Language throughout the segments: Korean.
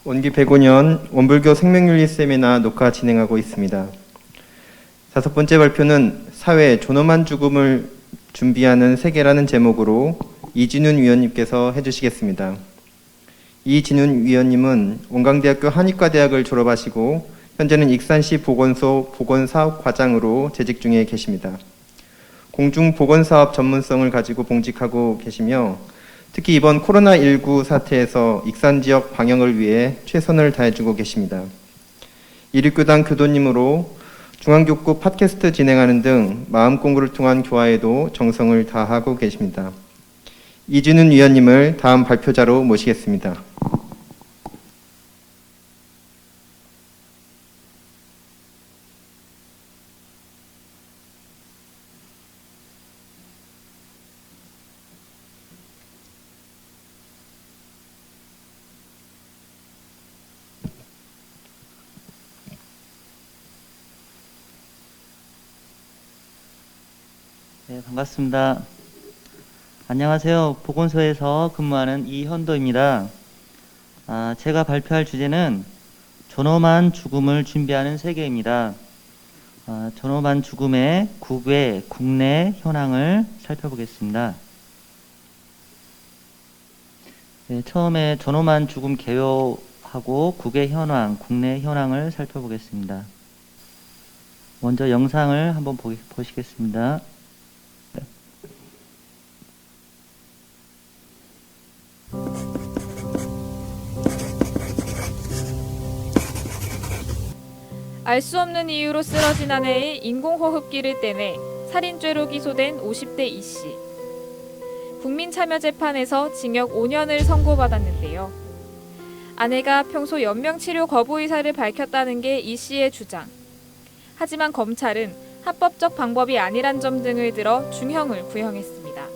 원기 105년 원불교 생명윤리 세미나 녹화 진행하고 있습니다. 5번째 발표는 사회 존엄한 죽음을 준비하는 세계라는 제목으로 이진훈 위원님께서 해주시겠습니다. 이진훈 위원님은 원광대학교 한의과대학을 졸업하시고 현재는 익산시 보건소 보건사업과장으로 재직 중에 계십니다. 공중보건사업 전문성을 가지고 봉직하고 계시며 특히 이번 코로나19 사태에서 익산 지역 방역을 위해 최선을 다해주고 계십니다. 이륙교당 교도님으로 중앙교구 팟캐스트 진행하는 등 마음공부를 통한 교화에도 정성을 다하고 계십니다. 이진훈 위원님을 다음 발표자로 모시겠습니다. 네, 반갑습니다. 안녕하세요. 보건소에서 근무하는 이현도입니다. 제가 발표할 주제는 존엄한 죽음을 준비하는 세계입니다. 존엄한 죽음의 국외, 국내 현황을 살펴보겠습니다. 네, 처음에 존엄한 죽음 개요하고 국외 현황, 국내 현황을 살펴보겠습니다. 먼저 영상을 한번 보시겠습니다. 알 수 없는 이유로 쓰러진 아내의 인공호흡기를 떼내 살인죄로 기소된 50대 이씨. 국민참여재판에서 징역 5년을 선고받았는데요. 아내가 평소 연명치료 거부 의사를 밝혔다는 게 이씨의 주장. 하지만 검찰은 합법적 방법이 아니란 점 등을 들어 중형을 구형했습니다.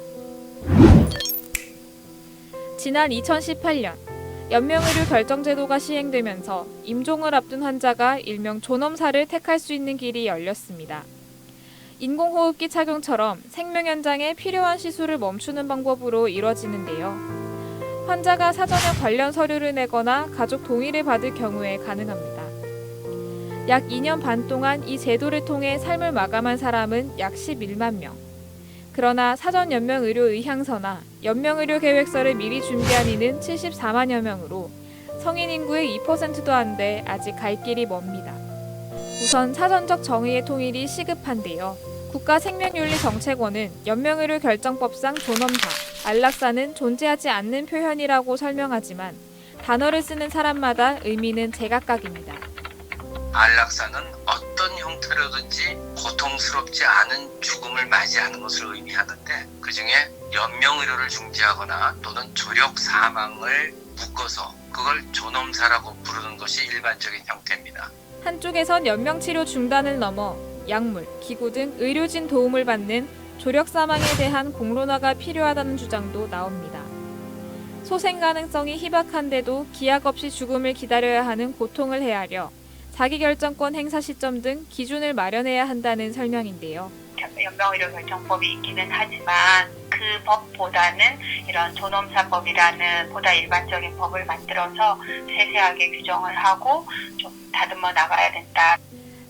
지난 2018년 연명의료 결정제도가 시행되면서 임종을 앞둔 환자가 일명 존엄사를 택할 수 있는 길이 열렸습니다. 인공호흡기 착용처럼 생명 현장에 필요한 시술을 멈추는 방법으로 이뤄지는데요. 환자가 사전에 관련 서류를 내거나 가족 동의를 받을 경우에 가능합니다. 약 2년 반 동안 이 제도를 통해 삶을 마감한 사람은 약 11만 명. 그러나 사전 연명의료 의향서나 연명의료 계획서를 미리 준비한 이는 74만여 명으로 성인 인구의 2%도 안 돼 아직 갈 길이 멉니다. 우선 사전적 정의의 통일이 시급한데요. 국가생명윤리정책원은 연명의료 결정법상 존엄사, 안락사는 존재하지 않는 표현이라고 설명하지만 단어를 쓰는 사람마다 의미는 제각각입니다. 안락사는 어떤 형태로든지 고통스럽지 않은 죽음을 맞이하는 것을 의미하는데 그중에 연명의료를 중지하거나 또는 조력 사망을 묶어서 그걸 존엄사라고 부르는 것이 일반적인 형태입니다. 한쪽에선 연명치료 중단을 넘어 약물, 기구 등 의료진 도움을 받는 조력 사망에 대한 공론화가 필요하다는 주장도 나옵니다. 소생 가능성이 희박한데도 기약 없이 죽음을 기다려야 하는 고통을 헤아려 자기결정권 행사 시점 등 기준을 마련해야 한다는 설명인데요. 연명의료 결정법이 있기는 하지만 그 법보다는 이런 존엄사법이라는 보다 일반적인 법을 만들어서 세세하게 규정을 하고 좀 다듬어 나가야 된다.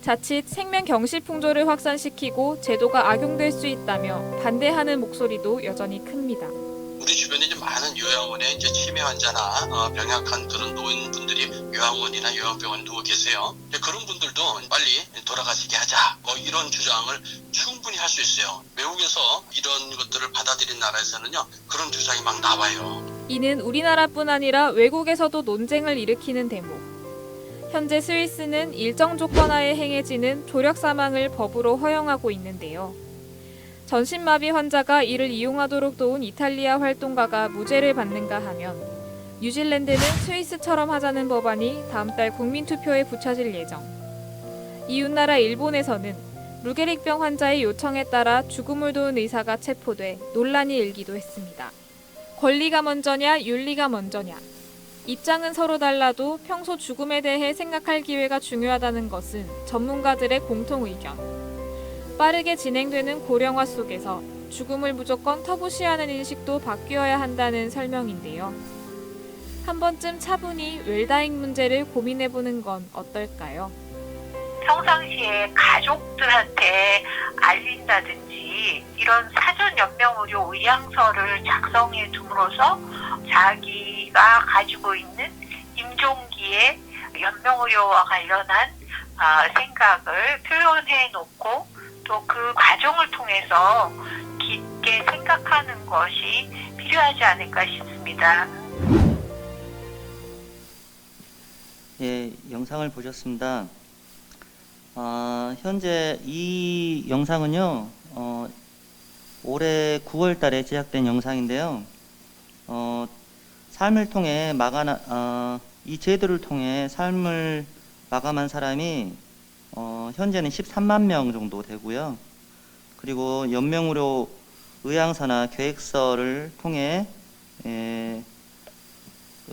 자칫 생명 경시풍조를 확산시키고 제도가 악용될 수 있다며 반대하는 목소리도 여전히 큽니다. 우리 주변에 이제 많은 요양원에 이제 치매 환자나 병약한 그런 노인분들이 요양원이나 요양병원에 누워 계세요. 그런 분들도 빨리 돌아가시게 하자. 이런 주장을 충분히 할 수 있어요. 외국에서 이런 것들을 받아들인 나라에서는요, 그런 주장이 막 나와요. 이는 우리나라뿐 아니라 외국에서도 논쟁을 일으키는 대목. 현재 스위스는 일정 조건 하에 행해지는 조력 사망을 법으로 허용하고 있는데요. 전신마비 환자가 이를 이용하도록 도운 이탈리아 활동가가 무죄를 받는가 하면 뉴질랜드는 스위스처럼 하자는 법안이 다음 달 국민투표에 붙여질 예정. 이웃나라 일본에서는 루게릭병 환자의 요청에 따라 죽음을 도운 의사가 체포돼 논란이 일기도 했습니다. 권리가 먼저냐 윤리가 먼저냐. 입장은 서로 달라도 평소 죽음에 대해 생각할 기회가 중요하다는 것은 전문가들의 공통 의견. 빠르게 진행되는 고령화 속에서 죽음을 무조건 터부시하는 인식도 바뀌어야 한다는 설명인데요. 한 번쯤 차분히 웰다잉 문제를 고민해보는 건 어떨까요? 평상시에 가족들한테 알린다든지 이런 사전 연명의료 의향서를 작성해 둠으로써 자기가 가지고 있는 임종기의 연명의료와 관련한 생각을 표현해 놓고 또 그 과정을 통해서 깊게 생각하는 것이 필요하지 않을까 싶습니다. 예, 영상을 보셨습니다. 현재 이 영상은요, 올해 9월 달에 제작된 영상인데요. 삶을 통해 이 제도를 통해 삶을 마감한 사람이 현재는 13만 명 정도 되고요. 그리고 연명의료 의향서나 계획서를 통해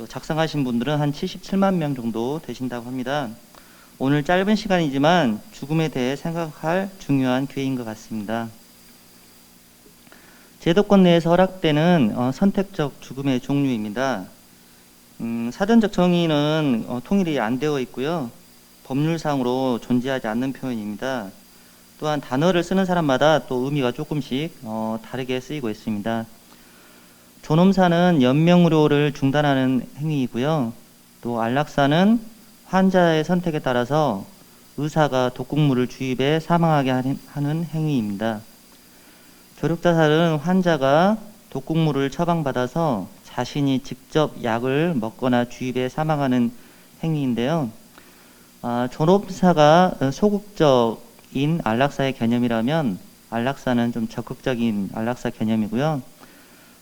작성하신 분들은 한 77만 명 정도 되신다고 합니다. 오늘 짧은 시간이지만 죽음에 대해 생각할 중요한 기회인 것 같습니다. 제도권 내에서 허락되는 선택적 죽음의 종류입니다. 사전적 정의는 통일이 안 되어 있고요. 법률상으로 존재하지 않는 표현입니다. 또한 단어를 쓰는 사람마다 또 의미가 조금씩 다르게 쓰이고 있습니다. 존엄사는 연명의료를 중단하는 행위이고요. 또 안락사는 환자의 선택에 따라서 의사가 독극물을 주입해 사망하게 하는 행위입니다. 조력자살은 환자가 독극물을 처방받아서 자신이 직접 약을 먹거나 주입해 사망하는 행위인데요. 존엄사가 소극적인 안락사의 개념이라면 안락사는 좀 적극적인 안락사 개념이고요.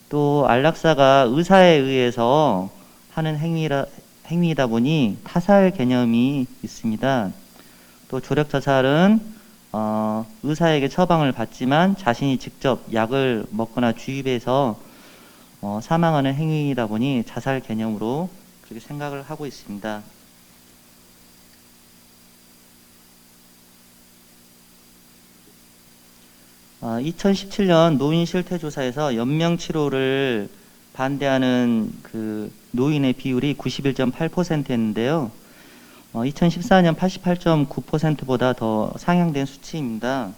또 안락사가 의사에 의해서 하는 행위이다 보니 타살 개념이 있습니다. 또 조력자살은 의사에게 처방을 받지만 자신이 직접 약을 먹거나 주입해서 사망하는 행위이다 보니 자살 개념으로 그렇게 생각을 하고 있습니다. 아, 2017년 노인 실태조사에서 연명치료를 반대하는 그 노인의 비율이 91.8%였는데요. 2014년 88.9%보다 더 상향된 수치입니다.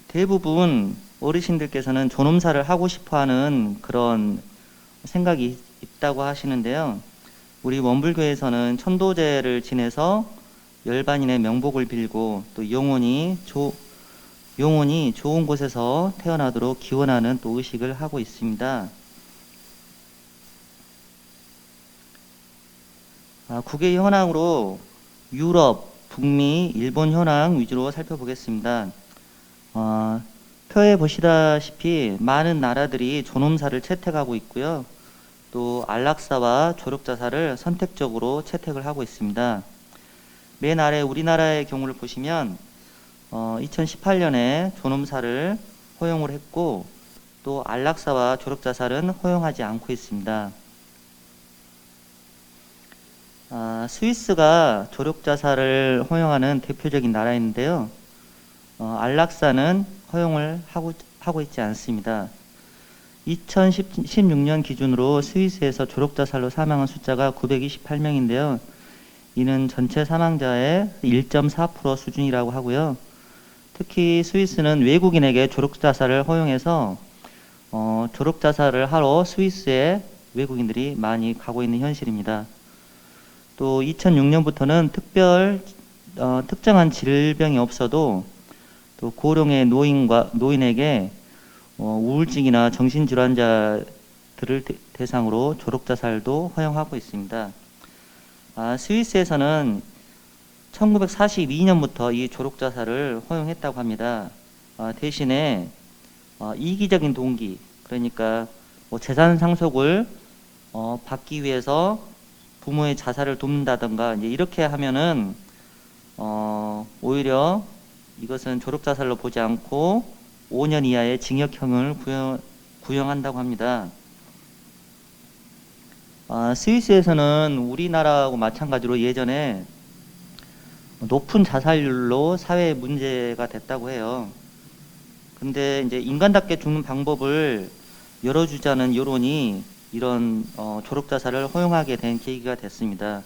대부분 어르신들께서는 존엄사를 하고 싶어하는 그런 생각이 있다고 하시는데요. 우리 원불교에서는 천도제를 지내서 열반인의 명복을 빌고 또 영혼이 좋은 곳에서 태어나도록 기원하는 또 의식을 하고 있습니다. 국외 현황으로 유럽, 북미, 일본 현황 위주로 살펴보겠습니다. 표에 보시다시피 많은 나라들이 존엄사를 채택하고 있고요. 또 안락사와 조력자살을 선택적으로 채택을 하고 있습니다. 맨 아래 우리나라의 경우를 보시면 2018년에 존엄사를 허용을 했고 또 안락사와 조력자살은 허용하지 않고 있습니다. 스위스가 조력자살을 허용하는 대표적인 나라인데요. 안락사는 허용을 하고 있지 않습니다. 2016년 기준으로 스위스에서 조력자살로 사망한 숫자가 928명인데요. 이는 전체 사망자의 1.4% 수준이라고 하고요. 특히 스위스는 외국인에게 조력자살을 허용해서 조력자살을 하러 스위스에 외국인들이 많이 가고 있는 현실입니다. 또 2006년부터는 특정한 질병이 없어도 또 고령의 노인에게 우울증이나 정신질환자들을 대상으로 조력자살도 허용하고 있습니다. 스위스에서는 1942년부터 이 조력자살을 허용했다고 합니다. 대신에 이기적인 동기, 그러니까 재산 상속을 받기 위해서 부모의 자살을 돕는다던가 이제 이렇게 하면은 오히려 이것은 조력자살로 보지 않고 5년 이하의 징역형을 구형한다고 합니다. 스위스에서는 우리나라하고 마찬가지로 예전에 높은 자살률로 사회에 문제가 됐다고 해요. 근데 이제 인간답게 죽는 방법을 열어주자는 여론이 이런 졸업 자살을 허용하게 된 계기가 됐습니다.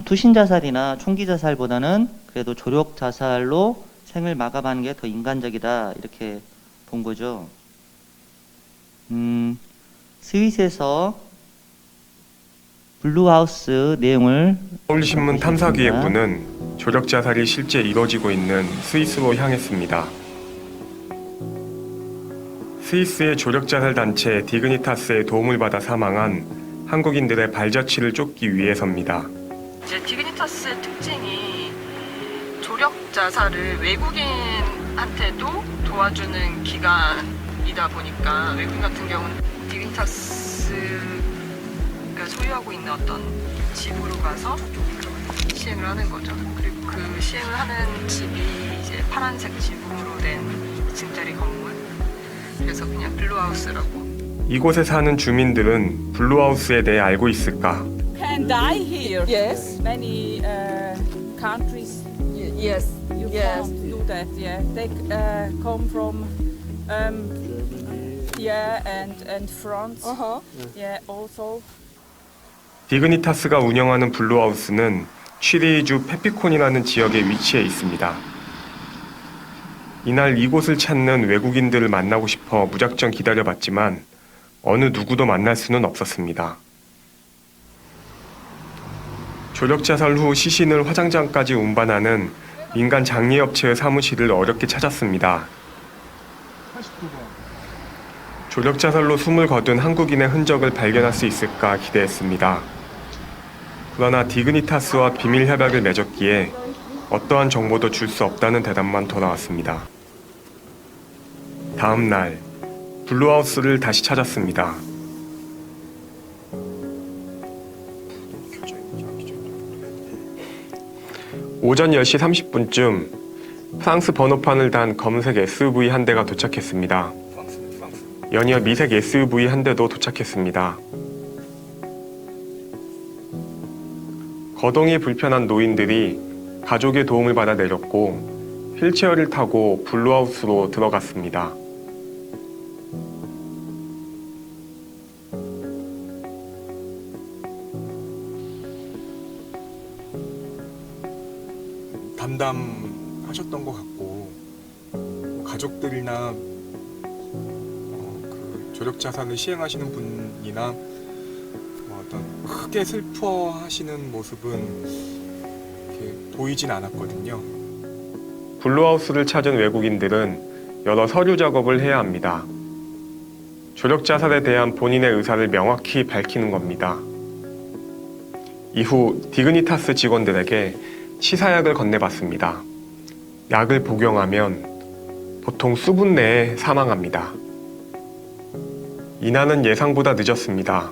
투신 자살이나 총기 자살보다는 그래도 조력 자살로 생을 마감하는 게 더 인간적이다 이렇게 본 거죠. 스윗에서 블루하우스 내용을 서울신문 탐사기획부는 조력 자살이 실제 이뤄지고 있는 스위스로 향했습니다. 스위스의 조력 자살 단체 디그니타스의 도움을 받아 사망한 한국인들의 발자취를 쫓기 위해서입니다. 이제 디그니타스의 특징이 조력 자살을 외국인한테도 도와주는 기관이다 보니까 외국인 같은 경우는 디그니타스가 소유하고 있는 어떤 집으로 가서 시행을 하는 거죠. 그리고 그 시행을 하는 집이 이제 파란색 지붕으로 된 2층짜리 건물. 그래서 그냥 블루하우스라고. 이곳에 사는 주민들은 블루하우스에 대해 알고 있을까? Can die here. Yes. Many countries. Yes. You Yes. can't do that. Yeah, they come from yeah and France. Yeah, also. 디그니타스가 운영하는 블루하우스는 취리히주 페피콘이라는 지역에 위치해 있습니다. 이날 이곳을 찾는 외국인들을 만나고 싶어 무작정 기다려봤지만 어느 누구도 만날 수는 없었습니다. 조력 자살 후 시신을 화장장까지 운반하는 민간 장례업체의 사무실을 어렵게 찾았습니다. 조력 자살로 숨을 거둔 한국인의 흔적을 발견할 수 있을까 기대했습니다. 그러나 디그니타스와 비밀 협약을 맺었기에 어떠한 정보도 줄 수 없다는 대답만 돌아왔습니다. 다음 날 블루하우스를 다시 찾았습니다. 오전 10시 30분쯤 프랑스 번호판을 단 검은색 SUV 한 대가 도착했습니다. 연이어 미색 SUV 한 대도 도착했습니다. 거동이 불편한 노인들이 가족의 도움을 받아 내렸고 휠체어를 타고 블루하우스로 들어갔습니다. 담담하셨던 것 같고 가족들이나 그 조력 자살을 시행하시는 분이나 어떤 크게 슬퍼하시는 모습은 이렇게 보이진 않았거든요. 블루하우스를 찾은 외국인들은 여러 서류 작업을 해야 합니다. 조력 자살에 대한 본인의 의사를 명확히 밝히는 겁니다. 이후 디그니타스 직원들에게 치사약을 건네봤습니다. 약을 복용하면 보통 수분 내에 사망합니다. 이날은 예상보다 늦었습니다.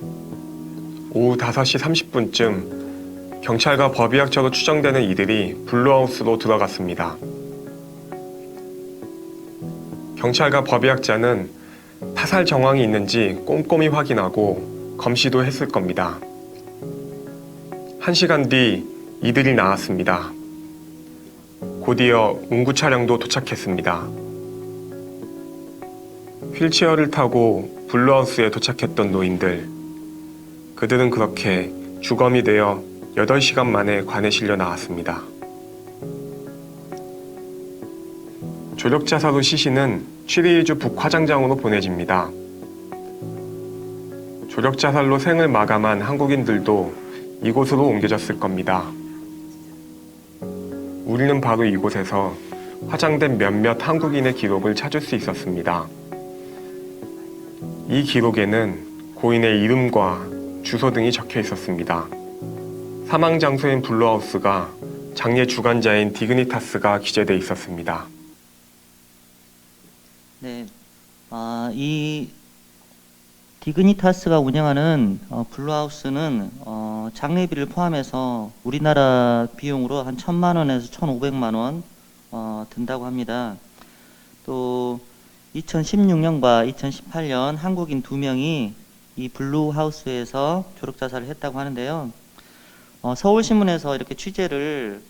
오후 5시 30분쯤 경찰과 법의학자로 추정되는 이들이 블루하우스로 들어갔습니다. 경찰과 법의학자는 타살 정황이 있는지 꼼꼼히 확인하고 검시도 했을 겁니다. 1시간 뒤 이들이 나왔습니다. 곧이어 운구 차량도 도착했습니다. 휠체어를 타고 블루하우스에 도착했던 노인들. 그들은 그렇게 주검이 되어 8시간 만에 관에 실려 나왔습니다. 조력 자살 후 시신은 취리히주 북화장장으로 보내집니다. 조력 자살로 생을 마감한 한국인들도 이곳으로 옮겨졌을 겁니다. 우리는 바로 이곳에서 화장된 몇몇 한국인의 기록을 찾을 수 있었습니다. 이 기록에는 고인의 이름과 주소 등이 적혀 있었습니다. 사망 장소인 블루하우스가 장례 주관자인 디그니타스가 기재돼 있었습니다. 네, 이 디그니타스가 운영하는 블루하우스는 장례비를 포함해서 우리나라 비용으로 한 1,000만 원에서 1,500만 원 든다고 합니다. 또 2016년과 2018년 한국인 2명이 이 블루하우스에서 졸업자살을 했다고 하는데요. 서울신문에서 이렇게 취재를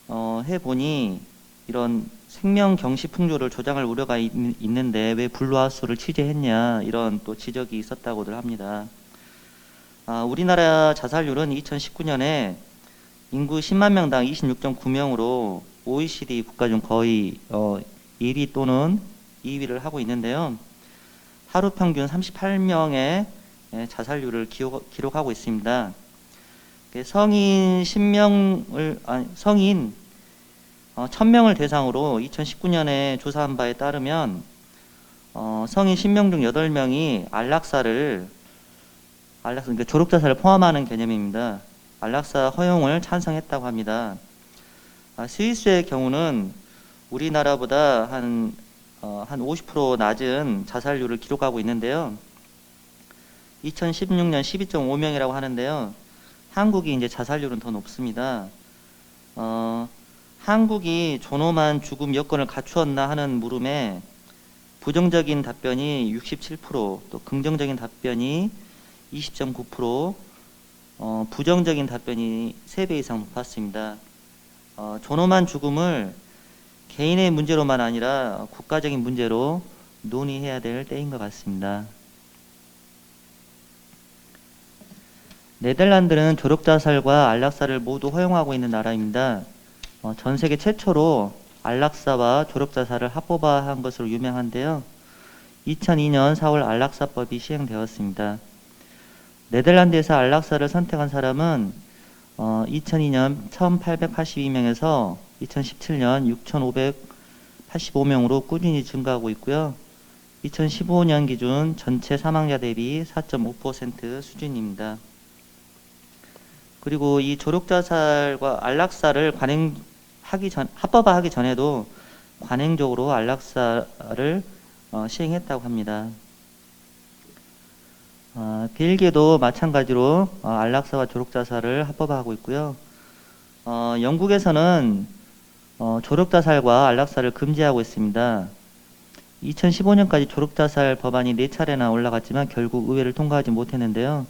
해보니 이런 생명 경시 풍조를 조장할 우려가 있는데 왜 불로하수를 취재했냐 이런 또 지적이 있었다고들 합니다. 우리나라 자살률은 2019년에 인구 10만 명당 26.9명으로 OECD 국가 중 거의 1위 또는 2위를 하고 있는데요. 하루 평균 38명의 자살률을 기록하고 있습니다. 성인 1000명을 대상으로 2019년에 조사한 바에 따르면 성인 10명 중 8명이 그러니까 조력자살을 포함하는 개념입니다. 안락사 허용을 찬성했다고 합니다. 스위스의 경우는 우리나라보다 한 50% 낮은 자살률을 기록하고 있는데요. 2016년 12.5명이라고 하는데요. 한국이 이제 자살률은 더 높습니다. 한국이 존엄한 죽음 여건을 갖추었나 하는 물음에 부정적인 답변이 67%, 또 긍정적인 답변이 20.9%, 부정적인 답변이 3배 이상 높았습니다. 존엄한 죽음을 개인의 문제로만 아니라 국가적인 문제로 논의해야 될 때인 것 같습니다. 네덜란드는 조력자살과 안락사를 모두 허용하고 있는 나라입니다. 전 세계 최초로 안락사와 조력자살을 합법화한 것으로 유명한데요. 2002년 4월 안락사법이 시행되었습니다. 네덜란드에서 안락사를 선택한 사람은 2002년 1882명에서 2017년 6585명으로 꾸준히 증가하고 있고요. 2015년 기준 전체 사망자 대비 4.5% 수준입니다. 그리고 이 조력자살과 안락사를 합법화하기 전에도 관행적으로 안락사를 시행했다고 합니다. 벨기에도 마찬가지로 안락사와 조력자살을 합법화하고 있고요. 영국에서는 조력자살과 안락사를 금지하고 있습니다. 2015년까지 조력자살 법안이 4차례나 올라갔지만 결국 의회를 통과하지 못했는데요.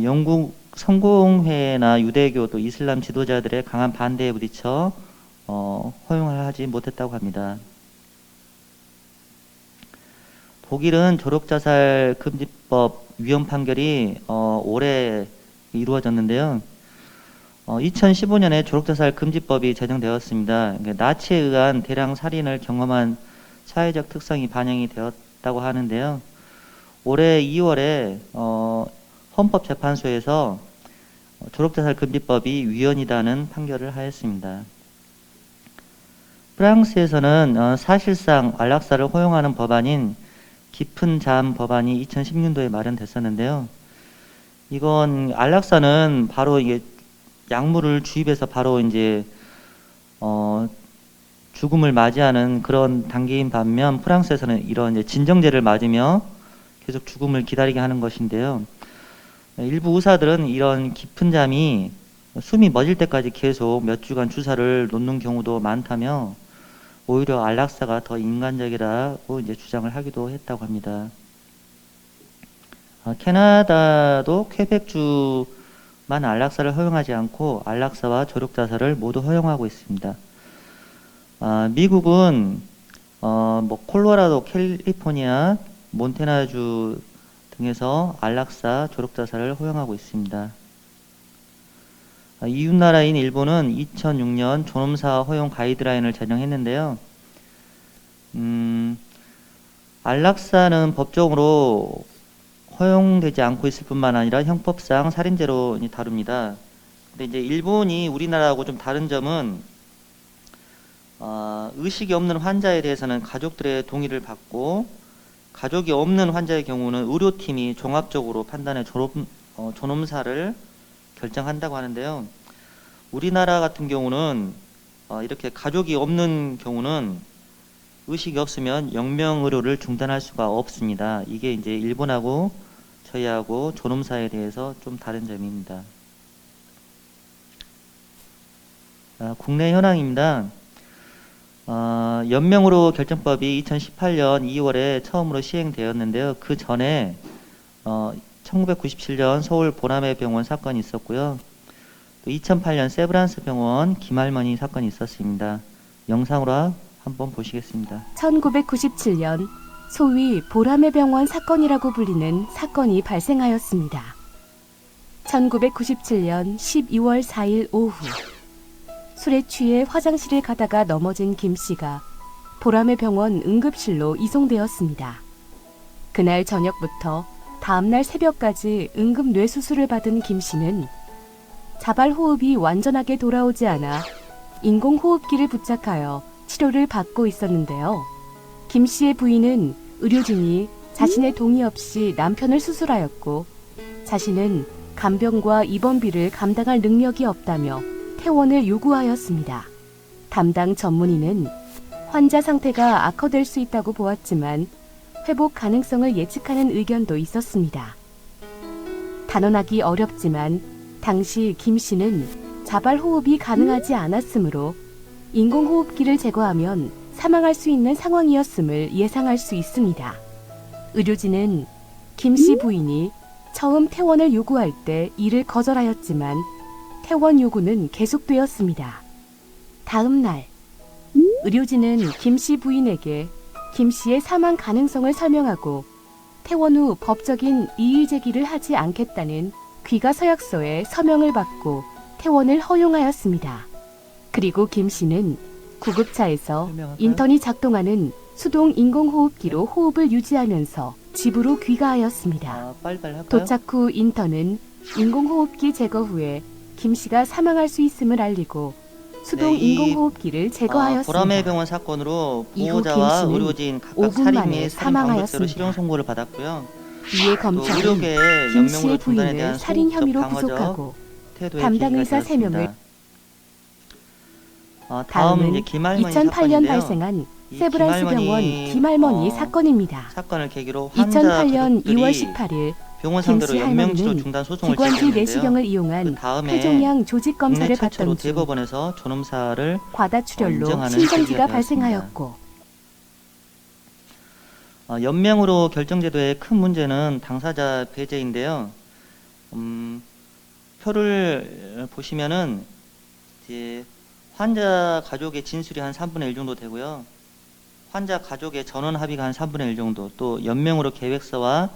영국 성공회나 유대교 또 이슬람 지도자들의 강한 반대에 부딪혀 허용을 하지 못했다고 합니다. 독일은 조력자살 금지법 위헌 판결이 올해 이루어졌는데요. 2015년에 조력자살 금지법이 제정되었습니다. 나치에 의한 대량 살인을 경험한 사회적 특성이 반영이 되었다고 하는데요. 올해 2월에 헌법재판소에서 조력자살 금지법이 위헌이다는 판결을 하였습니다. 프랑스에서는 사실상 안락사를 허용하는 법안인 깊은 잠 법안이 2010년도에 마련됐었는데요. 이건 안락사는 바로 이게 약물을 주입해서 바로 이제 죽음을 맞이하는 그런 단계인 반면 프랑스에서는 이런 이제 진정제를 맞으며 계속 죽음을 기다리게 하는 것인데요. 일부 의사들은 이런 깊은 잠이 숨이 멎을 때까지 계속 몇 주간 주사를 놓는 경우도 많다며 오히려 안락사가 더 인간적이라고 이제 주장을 하기도 했다고 합니다. 캐나다도 퀘벡주만 안락사를 허용하지 않고 안락사와 조력자살을 모두 허용하고 있습니다. 미국은 콜로라도, 캘리포니아, 몬태나주 등에서 안락사, 조력자살을 허용하고 있습니다. 이웃나라인 일본은 2006년 존엄사 허용 가이드라인을 제정했는데요. 안락사는 법적으로 허용되지 않고 있을 뿐만 아니라 형법상 살인죄로 다룹니다. 근데 이제 일본이 우리나라하고 좀 다른 점은 의식이 없는 환자에 대해서는 가족들의 동의를 받고 가족이 없는 환자의 경우는 의료팀이 종합적으로 판단해 존엄사를 결정한다고 하는데요. 우리나라 같은 경우는 이렇게 가족이 없는 경우는 의식이 없으면 영명의료를 중단할 수가 없습니다. 이게 이제 일본하고 저희하고 존엄사에 대해서 좀 다른 점입니다. 국내 현황입니다. 연명의료 결정법이 2018년 2월에 처음으로 시행되었는데요. 그 전에 1997년 서울 보라매 병원 사건이 있었고요. 또 2008년 세브란스 병원 김할머니 사건이 있었습니다. 영상으로 한번 보시겠습니다. 1997년 소위 보라매 병원 사건이라고 불리는 사건이 발생하였습니다. 1997년 12월 4일 오후 술에 취해 화장실을 가다가 넘어진 김 씨가 보라매 병원 응급실로 이송되었습니다. 그날 저녁부터 다음날 새벽까지 응급 뇌수술을 받은 김 씨는 자발 호흡이 완전하게 돌아오지 않아 인공호흡기를 부착하여 치료를 받고 있었는데요. 김 씨의 부인은 의료진이 자신의 동의 없이 남편을 수술하였고 자신은 간병과 입원비를 감당할 능력이 없다며 퇴원을 요구하였습니다. 담당 전문의는 환자 상태가 악화될 수 있다고 보았지만 회복 가능성을 예측하는 의견도 있었습니다. 단언하기 어렵지만 당시 김 씨는 자발 호흡이 가능하지 않았으므로 인공호흡기를 제거하면 사망할 수 있는 상황이었음을 예상할 수 있습니다. 의료진은 김 씨 부인이 처음 퇴원을 요구할 때 이를 거절하였지만 퇴원 요구는 계속되었습니다. 다음 날 의료진은 김 씨 부인에게 김 씨의 사망 가능성을 설명하고 퇴원 후 법적인 이의 제기를 하지 않겠다는 귀가 서약서에 서명을 받고 퇴원을 허용하였습니다. 그리고 김 씨는 구급차에서 인턴이 작동하는 수동 인공호흡기로 호흡을 유지하면서 집으로 귀가하였습니다. 빨리빨리 할까요? 도착 후 인턴은 인공호흡기 제거 후에 김 씨가 사망할 수 있음을 알리고 수동 인공호흡기를 제거하였습니다. 보라매 병원 사건으로 이후 보호자와 김 씨는 의료진 각각 5분 살인 만에 및 살인 방법죄로 사망하였습니다. 실형 선고를 받았고요. 이에 또 검찰은 의료계의 김 연명으로 씨의 중단에 부인을 대한 살인 소극적 혐의로 방어적 구속하고 태도의 담당 계기가 의사 되었습니다. 3명을 다음은 다음은 이제 김할머니 2008년 사건인데요. 발생한 이 세브란스 병원 김할머니 사건입니다. 사건을 계기로 환자 2008년 2월 가족들이 18일 병원 김 상대로 씨 연명치료 할머니는 중단 소송을 기관지 제기했는데요. 내시경을 이용한 그 다음에 폐종양 조직 검사를 국내 최초로 받던 중 대법원에서 존엄사를 과다출혈로 인정하는 심정지가 계기가 발생하였고 연명으로 결정제도의 큰 문제는 당사자 배제인데요. 표를 보시면은 이제 환자 가족의 진술이 한 3분의 1 정도 되고요. 환자 가족의 전원 합의가 한 3분의 1 정도, 또 연명으로 계획서와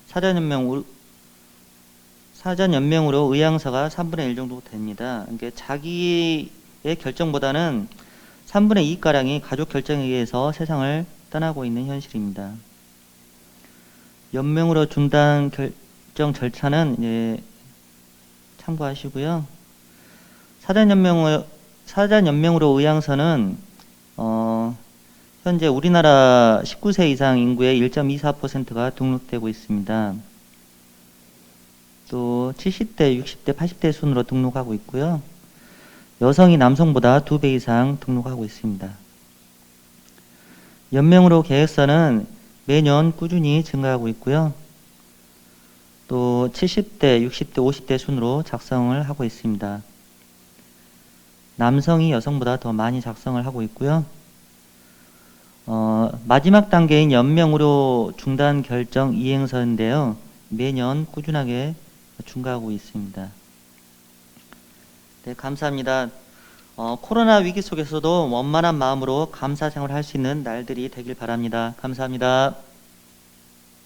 사전 연명으로 의향서가 3분의 1 정도 됩니다. 그러니까 자기의 결정보다는 3분의 2가량이 가족 결정에 의해서 세상을 떠나고 있는 현실입니다. 연명으로 중단 결정 절차는 이제 참고하시고요. 사전 연명으로 의향서는 현재 우리나라 19세 이상 인구의 1.24%가 등록되고 있습니다. 또 70대, 60대, 80대 순으로 등록하고 있고요. 여성이 남성보다 2배 이상 등록하고 있습니다. 연명으로 계획서는 매년 꾸준히 증가하고 있고요. 또 70대, 60대, 50대 순으로 작성을 하고 있습니다. 남성이 여성보다 더 많이 작성을 하고 있고요. 마지막 단계인 연명으로 중단 결정 이행서인데요. 매년 꾸준하게 증가하고 있습니다. 네, 감사합니다. 코로나 위기 속에서도 원만한 마음으로 감사 생활을 할 수 있는 날들이 되길 바랍니다. 감사합니다.